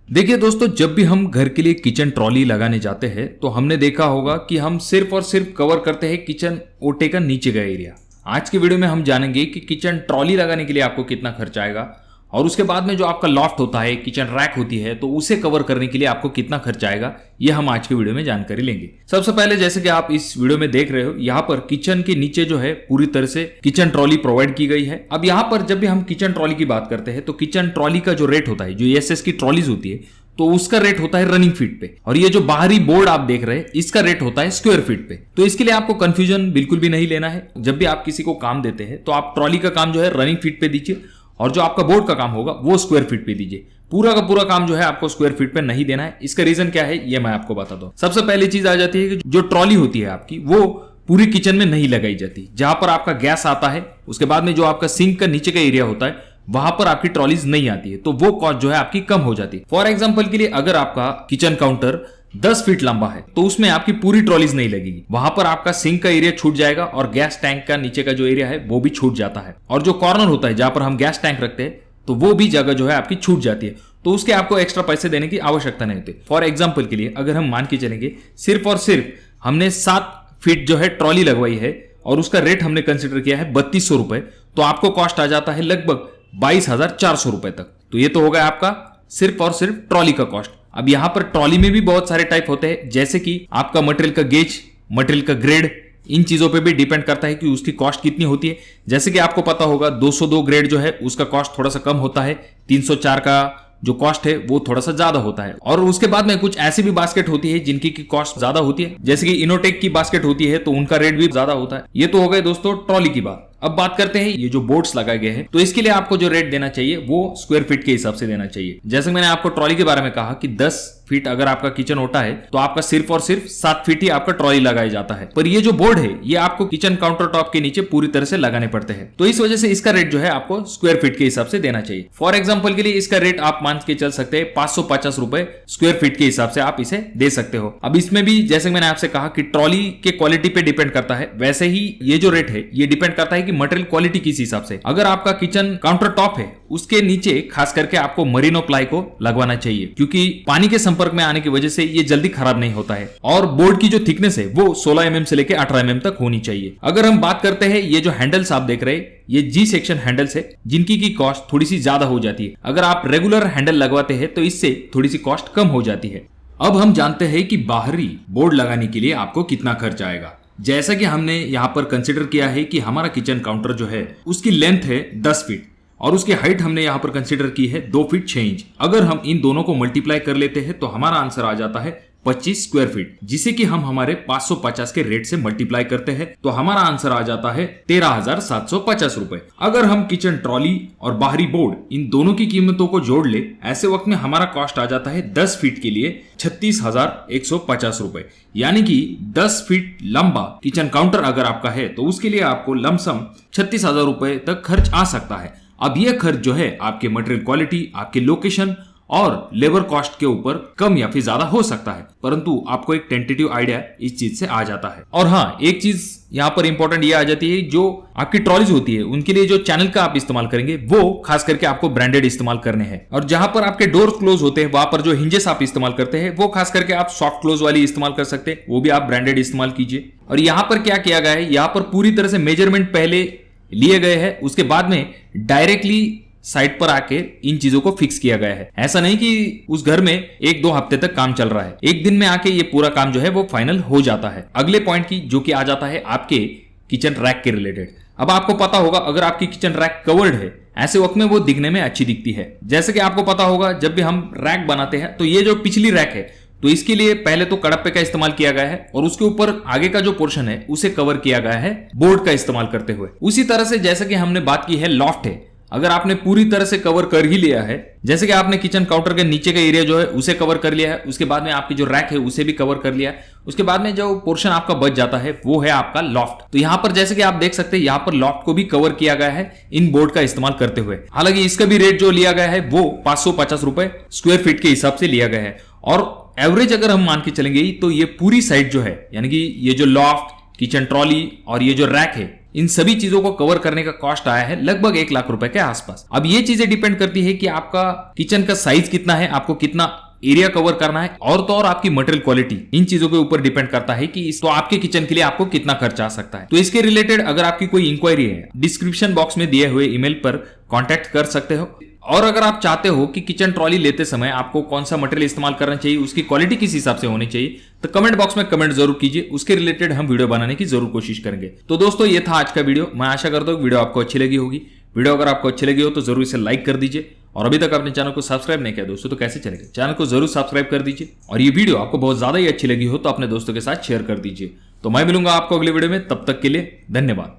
देखिए दोस्तों, जब भी हम घर के लिए किचन ट्रॉली लगाने जाते हैं तो हमने देखा होगा कि हम सिर्फ और सिर्फ कवर करते हैं किचन ओटे का नीचे का एरिया। आज की वीडियो में हम जानेंगे कि किचन ट्रॉली लगाने के लिए आपको कितना खर्च आएगा और उसके बाद में जो आपका लॉफ्ट होता है, किचन रैक होती है, तो उसे कवर करने के लिए आपको कितना खर्च आएगा, ये हम आज की वीडियो में जानकारी लेंगे। सबसे पहले जैसे कि आप इस वीडियो में देख रहे हो, यहाँ पर किचन के नीचे जो है पूरी तरह से किचन ट्रॉली प्रोवाइड की गई है। अब यहाँ पर जब भी हम किचन ट्रॉली की बात करते हैं तो किचन ट्रॉली का जो रेट होता है, जो एसएस की ट्रॉलीज होती है, तो उसका रेट होता है रनिंग फीट पे, और ये जो बाहरी बोर्ड आप देख रहे हैं इसका रेट होता है स्क्वायर फीट पे। तो इसके लिए आपको कंफ्यूजन बिल्कुल भी नहीं लेना है। जब भी आप किसी को काम देते हैं तो आप ट्रॉली का काम जो है रनिंग फीट पे दीजिए और जो आपका बोर्ड का काम होगा वो स्क्वायर फीट पे दीजिए। पूरा का पूरा काम जो है आपको स्क्वायर फीट पे नहीं देना है। इसका रीजन क्या है ये मैं आपको बता दूं। सबसे पहली चीज आ जाती है कि जो ट्रॉली होती है आपकी, वो पूरी किचन में नहीं लगाई जाती। जहां पर आपका गैस आता है, उसके बाद में जो आपका सिंक का नीचे का एरिया होता है, वहां पर आपकी ट्रॉलीज नहीं आती है, तो वो कॉस्ट जो है आपकी कम हो जाती है। फॉर एग्जांपल के लिए अगर आपका किचन काउंटर 10 फीट लंबा है तो उसमें आपकी पूरी ट्रॉलीज नहीं लगेगी। वहां पर आपका सिंक का एरिया छूट जाएगा और गैस टैंक का नीचे का जो एरिया है वो भी छूट जाता है, और जो कॉर्नर होता है जहां पर हम गैस टैंक रखते हैं तो वो भी जगह जो है आपकी छूट जाती है। तो उसके आपको एक्स्ट्रा पैसे देने की आवश्यकता नहीं होती। फॉर एग्जाम्पल के लिए अगर हम मान के चलेंगे सिर्फ और सिर्फ हमने 7 फीट जो है ट्रॉली लगवाई है और उसका रेट हमने कंसिडर किया है 3200 रुपए, तो आपको कॉस्ट आ जाता है लगभग 22,400 रुपए तक। तो ये तो होगा आपका सिर्फ और सिर्फ ट्रॉली का कॉस्ट। अब यहां पर ट्रॉली में भी बहुत सारे टाइप होते हैं, जैसे कि आपका मटेरियल का गेज, मटेरियल का ग्रेड, इन चीजों पे भी डिपेंड करता है कि उसकी कॉस्ट कितनी होती है। जैसे कि आपको पता होगा 202 ग्रेड जो है उसका कॉस्ट थोड़ा सा कम होता है, 304 का जो कॉस्ट है वो थोड़ा सा ज्यादा होता है। और उसके बाद में कुछ ऐसी भी बास्केट होती है जिनकी की कॉस्ट ज्यादा होती है, जैसे कि इनोटेक की बास्केट होती है तो उनका रेट भी ज्यादा होता है। ये तो हो गए दोस्तों ट्रॉली की बात। अब बात करते हैं ये जो बोर्ड्स लगाए गए हैं, तो इसके लिए आपको जो रेट देना चाहिए वो स्क्वायर फीट के हिसाब से देना चाहिए। जैसे मैंने आपको ट्रॉली के बारे में कहा कि 10 फीट अगर आपका किचन ओटा है तो आपका सिर्फ और सिर्फ 7 फीट ही आपका ट्रॉली लगाया जाता है। पर ये जो बोर्ड है ये आपको किचन काउंटर टॉप के नीचे पूरी तरह से लगाने पड़ते हैं, तो इस वजह से इसका रेट जो है आपको स्क्वायर फीट के हिसाब से देना चाहिए। फॉर एग्जाम्पल के लिए इसका रेट आप मान के चल सकते हैं 550 रुपए स्क्वायर फीट के हिसाब से आप इसे दे सकते हो। अब इसमें भी जैसे मैंने आपसे कहा कि ट्रॉली के क्वालिटी पे डिपेंड करता है, वैसे ही ये जो रेट है ये डिपेंड करता है कि मटेरियल क्वालिटी किस हिसाब से। अगर आपका किचन काउंटर टॉप है उसके नीचे खास करके आपको मरीनो प्लाई को लगवाना चाहिए, क्योंकि पानी के संपर्क में आने की वजह से ये जल्दी खराब नहीं होता है। और बोर्ड की जो थिकनेस है वो 16 mm से लेकर 18 mm तक होनी चाहिए। अगर हम बात करते हैं ये जो हैंडल्स आप देख रहे हैं ये जी सेक्शन हैंडल्स है, जिनकी की कॉस्ट थोड़ी सी ज्यादा हो जाती है। अगर आप रेगुलर हैंडल लगवाते हैं तो इससे थोड़ी सी कॉस्ट कम हो जाती है। अब हम जानते हैं कि बाहरी बोर्ड लगाने के लिए आपको कितना खर्च आएगा। जैसा कि हमने यहाँ पर कंसिडर किया है कि हमारा किचन काउंटर जो है उसकी लेंथ है 10 फीट और उसकी हाइट हमने यहाँ पर कंसिडर की है 2 फीट 6 इंच। अगर हम इन दोनों को मल्टीप्लाई कर लेते हैं तो हमारा आंसर आ जाता है 25 स्क्वायर फीट, जिसे कि हम हमारे 550 के रेट से मल्टीप्लाई करते हैं तो हमारा आंसर आ जाता है 13,750 रुपए। अगर हम किचन ट्रॉली और बाहरी बोर्ड इन दोनों की कीमतों को जोड़ ले, ऐसे वक्त में हमारा कॉस्ट आ जाता है 10 फीट के लिए 36,150 रुपए। यानी कि 10 फीट लंबा किचन काउंटर अगर आपका है तो उसके लिए आपको लमसम 36,000 रुपए तक खर्च आ सकता है। अब यह खर्च जो है आपके मटेरियल क्वालिटी, आपके लोकेशन और लेबर कॉस्ट के ऊपर कम या फिर ज्यादा हो सकता है, परंतु आपको एक टेंटेटिव आइडिया इस चीज से आ जाता है। और हाँ, एक चीज यहाँ पर इंपॉर्टेंट ये आ जाती है, जो आपकी ट्रॉलीज होती है उनके लिए जो चैनल का आप इस्तेमाल करेंगे वो खास करके आपको ब्रांडेड इस्तेमाल करने हैं, और जहां पर आपके डोर क्लोज होते हैं वहां पर जो हिंजेस आप इस्तेमाल करते हैं वो खास करके आप सॉफ्ट क्लोज वाली इस्तेमाल कर सकते हैं, वो भी आप ब्रांडेड इस्तेमाल कीजिए। और यहाँ पर क्या किया गया है, यहाँ पर पूरी तरह से मेजरमेंट पहले लिए गए हैं, उसके बाद में डायरेक्टली साइट पर आके इन चीजों को फिक्स किया गया है। ऐसा नहीं कि उस घर में 1-2 हफ्ते तक काम चल रहा है, एक दिन में आके ये पूरा काम जो है वो फाइनल हो जाता है। अगले पॉइंट की जो कि आ जाता है आपके किचन रैक के रिलेटेड। अब आपको पता होगा अगर आपकी किचन रैक कवर्ड है, ऐसे वक्त में वो दिखने में अच्छी दिखती है। जैसे कि आपको पता होगा जब भी हम रैक बनाते हैं तो ये जो पिछली रैक है तो इसके लिए पहले तो कड़प्पे का इस्तेमाल किया गया है और उसके ऊपर आगे का जो पोर्शन है उसे कवर किया गया है बोर्ड का इस्तेमाल करते हुए। उसी तरह से जैसे कि हमने बात की है लॉफ्ट है, अगर आपने पूरी तरह से कवर कर ही लिया है, जैसे कि आपने किचन काउंटर के नीचे का एरिया जो है उसे कवर कर लिया है, उसके बाद में आपकी जो रैक है उसे भी कवर कर लिया है, उसके बाद में जो पोर्शन आपका बच जाता है वो है आपका लॉफ्ट। तो यहाँ पर जैसे कि आप देख सकते हैं यहाँ पर लॉफ्ट को भी कवर किया गया है इन बोर्ड का इस्तेमाल करते हुए। हालांकि इसका भी रेट जो लिया गया है वो 550 रुपए स्क्वायर फीट के हिसाब से लिया गया है, और एवरेज अगर हम मान के चलेंगे तो ये पूरी साइड जो है, यानी कि ये जो लॉफ्ट, किचन ट्रॉली और ये जो रैक है, इन सभी चीजों को कवर करने का कॉस्ट आया है लगभग 1 लाख रुपए के आसपास। अब ये चीजें डिपेंड करती है कि आपका किचन का साइज कितना है, आपको कितना एरिया कवर करना है, और तो और आपकी मटेरियल क्वालिटी, इन चीजों के ऊपर डिपेंड करता है कि तो आपके किचन के लिए आपको कितना खर्चा आ सकता है। तो इसके रिलेटेड अगर आपकी कोई इंक्वायरी है, डिस्क्रिप्शन बॉक्स में दिए हुए ईमेल पर कांटेक्ट कर सकते हो। और अगर आप चाहते हो कि किचन ट्रॉली लेते समय आपको कौन सा मटेरियल इस्तेमाल करना चाहिए, उसकी क्वालिटी किस हिसाब से होनी चाहिए, तो कमेंट बॉक्स में कमेंट जरूर कीजिए, उसके रिलेटेड हम वीडियो बनाने की जरूर कोशिश करेंगे। तो दोस्तों ये था आज का वीडियो। मैं आशा करता हूँ वीडियो आपको अच्छी लगी होगी। वीडियो अगर आपको अच्छी लगी हो तो जरूर इसे लाइक कर दीजिए, और अभी तक आपने चैनल को सब्सक्राइब नहीं किया दोस्तों तो कैसे चलेगा, चैनल को जरूर सब्सक्राइब कर दीजिए। और ये वीडियो आपको बहुत ज्यादा ही अच्छी लगी हो तो अपने दोस्तों के साथ शेयर कर दीजिए। तो मैं मिलूंगा आपको अगले वीडियो में, तब तक के लिए धन्यवाद।